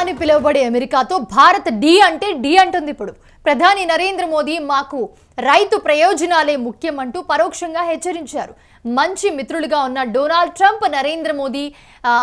అని పిలువబడే అమెరికాతో భారత్ డి అంటే డి అంటుంది. ఇప్పుడు ప్రధాని నరేంద్ర మోదీ మాకు రైతు ప్రయోజనాలే ముఖ్యం అంటూ పరోక్షంగా హెచ్చరించారు. మంచి మిత్రులుగా ఉన్న Donald Trump Narendra Modi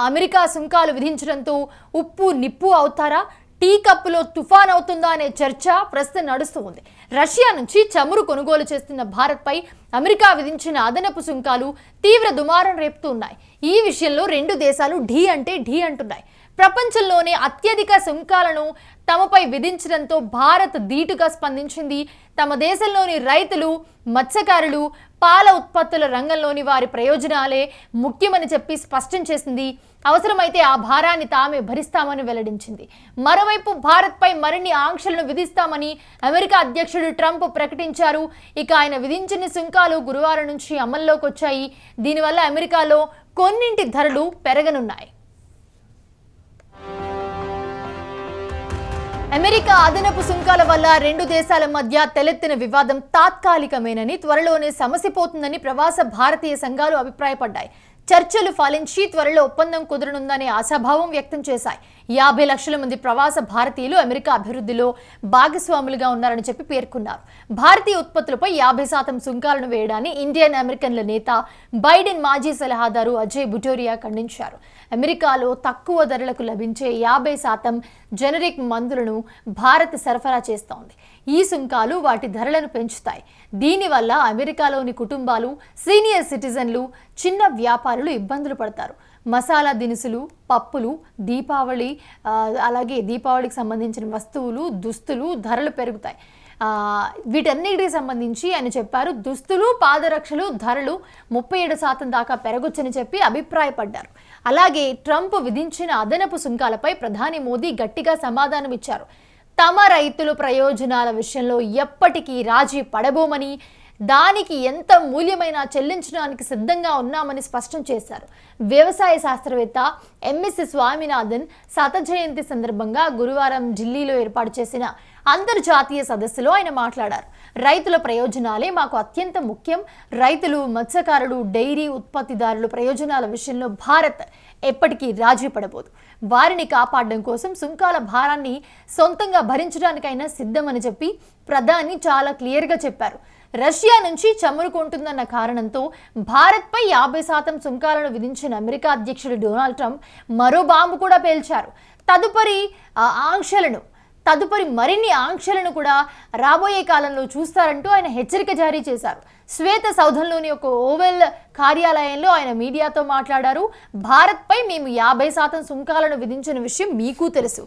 America సుంకాలు విధించడంతో ఉప్పు నిప్పు అవుతారా, టీ కప్పులో తుఫాన్ అవుతుందా అనే చర్చ ప్రస్తుతం నడుస్తూ ఉంది. రష్యా నుంచి చమురు కొనుగోలు చేస్తున్న భారత్పై అమెరికా విధించిన అదనపు సుంకాలు తీవ్ర దుమారం రేపుతున్నాయి. ఈ విషయంలో రెండు దేశాలు ఢీ అంటే ఢీ అంటున్నాయి. ప్రపంచంలోనే అత్యధిక సుంకాలను తమపై విధించడంతో భారత్ ధీటుగా స్పందించింది. తమ దేశంలోని రైతులు, మత్స్యకారులు, పాల ఉత్పత్తుల రంగంలోని వారి ప్రయోజనాలే ముఖ్యమని చెప్పి స్పష్టం చేసింది. అవసరమైతే ఆ భారాన్ని తామే భరిస్తామని వెల్లడించింది. మరోవైపు భారత్పై మరిన్ని ఆంక్షలను విధిస్తామని అమెరికా అధ్యక్షుడు ట్రంప్ ప్రకటించారు. ఇక ఆయన విధించిన సుంకాలు గురువారం నుంచి అమల్లోకి వచ్చాయి. దీనివల్ల అమెరికాలో కొన్నింటి ధరలు పెరగనున్నాయి. అమెరికా అదనపు సుంకాల వల్ల రెండు దేశాల మధ్య తలెత్తిన వివాదం తాత్కాలికమేనని, త్వరలోనే సమసిపోతుందని ప్రవాస భారతీయ సంఘాలు అభిప్రాయపడ్డాయి. చర్చలు ఫలించి త్వరలో ఒప్పందం కుదరనుందనే ఆశాభావం వ్యక్తం చేశాయి. 50 లక్షల మంది ప్రవాస భారతీయులు అమెరికా అభివృద్ధిలో భాగస్వాములుగా ఉన్నారని చెప్పి పేర్కొన్నారు. భారతీయ ఉత్పత్తులపై 50% సుంకాలను వేయడాన్ని ఇండియన్ అమెరికన్ల నేత బైడెన్ మాజీ సలహాదారు అజయ్ బుటోరియా ఖండించారు. అమెరికాలో తక్కువ ధరలకు లభించే 50% జెనరిక్ మందులను భారత్ సరఫరా చేస్తోంది. ఈ సుంకాలు వాటి ధరలను పెంచుతాయి. దీనివల్ల అమెరికాలోని కుటుంబాలు, సీనియర్ సిటిజన్లు, చిన్న వ్యాపారులు ఇబ్బందులు పడతారు. మసాలా దినుసులు, పప్పులు, అలాగే దీపావళికి సంబంధించిన వస్తువులు, దుస్తులు ధరలు పెరుగుతాయి. వీటన్నిటికి సంబంధించి ఆయన చెప్పారు. దుస్తులు, పాదరక్షలు ధరలు 37% దాకా పెరగొచ్చని చెప్పి అభిప్రాయపడ్డారు. అలాగే ట్రంప్ విధించిన అదనపు సుంకాలపై ప్రధాని మోదీ గట్టిగా సమాధానం ఇచ్చారు. తమ రైతుల ప్రయోజనాల విషయంలో ఎప్పటికీ రాజీ పడబోమని, దానికి ఎంత మూల్యమైనా చెల్లించడానికి సిద్ధంగా ఉన్నామని స్పష్టం చేశారు. వ్యవసాయ శాస్త్రవేత్త ఎంఎస్ స్వామినాథన్ శత జయంతి సందర్భంగా గురువారం ఢిల్లీలో ఏర్పాటు చేసిన అంతర్జాతీయ సదస్సులో ఆయన మాట్లాడారు. రైతుల ప్రయోజనాలే మాకు అత్యంత ముఖ్యం. రైతులు, మత్స్యకారులు, డైరీ ఉత్పత్తిదారుల ప్రయోజనాల విషయంలో భారత్ ఎప్పటికీ రాజీ పడబోదు. వారిని కాపాడడం కోసం సుంకాల భారాన్ని సొంతంగా భరించడానికైనా సిద్ధమని చెప్పి ప్రధాని చాలా క్లియర్గా చెప్పారు. రష్యా నుంచి చమురు కొంటుందన్న కారణంతో భారత్పై 50% సుంకాలను విధించిన అమెరికా అధ్యక్షుడు డొనాల్డ్ ట్రంప్ మరో బాంబు కూడా పేల్చారు. తదుపరి మరిన్ని ఆంక్షలను కూడా రాబోయే కాలంలో చూస్తారంటూ ఆయన హెచ్చరిక జారీ చేశారు. శ్వేత సౌధంలోని ఒక ఓవెల్ కార్యాలయంలో ఆయన మీడియాతో మాట్లాడారు. భారత్పై మేము 50% సుంకాలను విధించిన విషయం మీకు తెలుసు.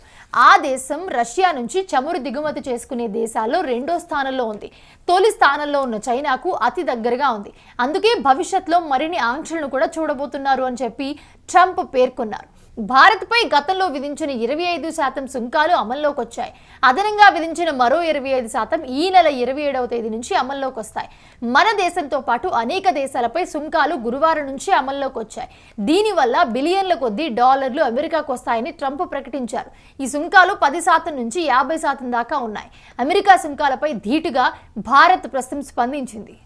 ఆ దేశం రష్యా నుంచి చమురు దిగుమతి చేసుకునే దేశాల్లో 2వ స్థానంలో ఉంది. తొలి స్థానంలో ఉన్న చైనాకు అతి దగ్గరగా ఉంది. అందుకే భవిష్యత్తులో మరిన్ని ఆంక్షలను కూడా చూడబోతున్నారు అని చెప్పి ట్రంప్ పేర్కొన్నారు. భారత్పై గతంలో విధించిన 25% సుంకాలు అమల్లోకి వచ్చాయి. అదనంగా విధించిన మరో 25% ఈ నెల 27వ తేదీ నుంచి అమల్లోకి వస్తాయి. మన దేశంతో పాటు అనేక దేశాలపై సుంకాలు గురువారం నుంచి అమల్లోకి వచ్చాయి. దీనివల్ల బిలియన్ల కొద్దీ డాలర్లు అమెరికాకు వస్తాయని ట్రంప్ ప్రకటించారు. ఈ సుంకాలు 10% నుంచి 50% దాకా ఉన్నాయి. అమెరికా సుంకాలపై ధీటుగా భారత్ ప్రస్తుతం స్పందించింది.